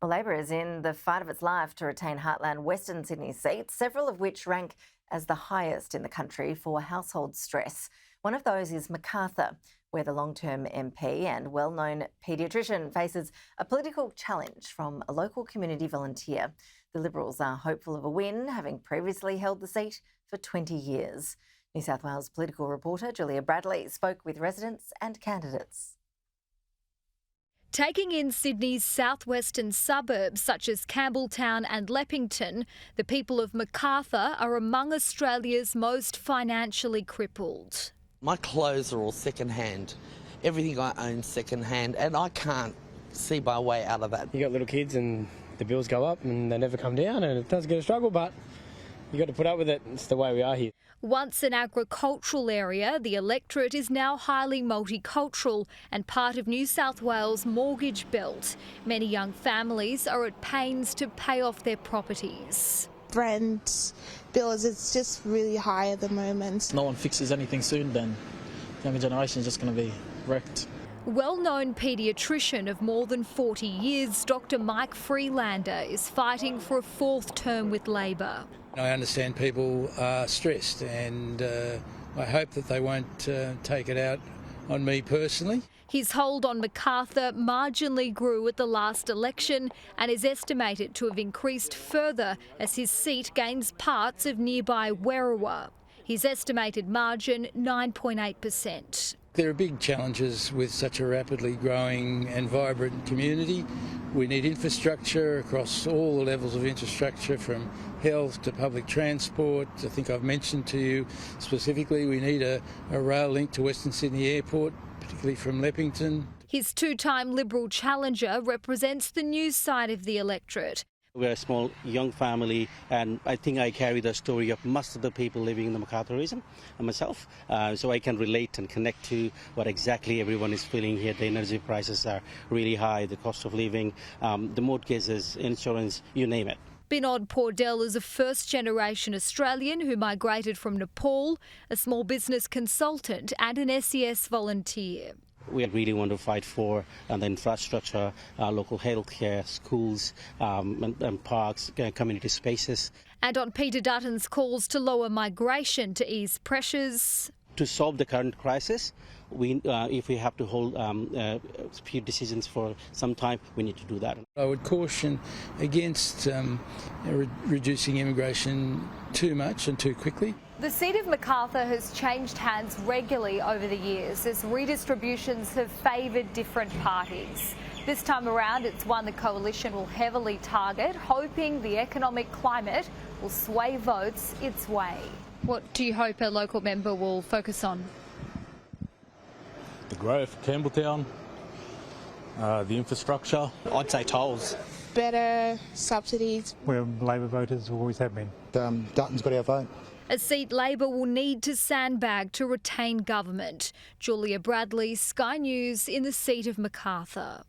Well, Labor is in the fight of its life to retain Heartland Western Sydney seats, several of which rank as the highest in the country for household stress. One of those is Macarthur, where the long-term MP and well-known paediatrician faces a political challenge from a local community volunteer. The Liberals are hopeful of a win, having previously held the seat for 20 years. New South Wales political reporter Julia Bradley spoke with residents and candidates. Taking in Sydney's southwestern suburbs such as Campbelltown and Leppington, the people of Macarthur are among Australia's most financially crippled. My clothes are all second-hand. Everything I own second-hand, and I can't see my way out of that. You got little kids and the bills go up and they never come down, and it does get a struggle, but you got to put up with it. It's the way we are here. Once an agricultural area, the electorate is now highly multicultural and part of New South Wales' mortgage belt. Many young families are at pains to pay off their properties. Rent, bills, it's just really high at the moment. No one fixes anything soon, then the younger generation is just going to be wrecked. Well-known paediatrician of more than 40 years, Dr Mike Freelander is fighting for a fourth term with Labor. I understand people are stressed, and I hope that they won't take it out on me personally. His hold on Macarthur marginally grew at the last election and is estimated to have increased further as his seat gains parts of nearby Werriwa. His estimated margin 9.8%. There are big challenges with such a rapidly growing and vibrant community. We need infrastructure across all the levels of infrastructure, from health to public transport. I think I've mentioned to you specifically we need a rail link to Western Sydney Airport, particularly from Leppington. His two-time Liberal challenger represents the new side of the electorate. We're a small, young family, and I think I carry the story of most of the people living in the Macarthur region and myself, so I can relate and connect to what exactly everyone is feeling here. The energy prices are really high, the cost of living, the mortgages, insurance, you name it. Binod Paudel is a first-generation Australian who migrated from Nepal, a small business consultant and an SES volunteer. We really want to fight for the infrastructure, local healthcare, schools and parks, community spaces. And on Peter Dutton's calls to lower migration to ease pressures. To solve the current crisis, if we have to hold a few decisions for some time, we need to do that. I would caution against reducing immigration too much and too quickly. The seat of Macarthur has changed hands regularly over the years as redistributions have favoured different parties. This time around, it's one the coalition will heavily target, hoping the economic climate will sway votes its way. What do you hope a local member will focus on? The growth, Campbelltown, the infrastructure. I'd say tolls. Better subsidies. We're Labor voters, always have been. Dutton's got our vote. A seat Labor will need to sandbag to retain government. Julia Bradley, Sky News, in the seat of Macarthur.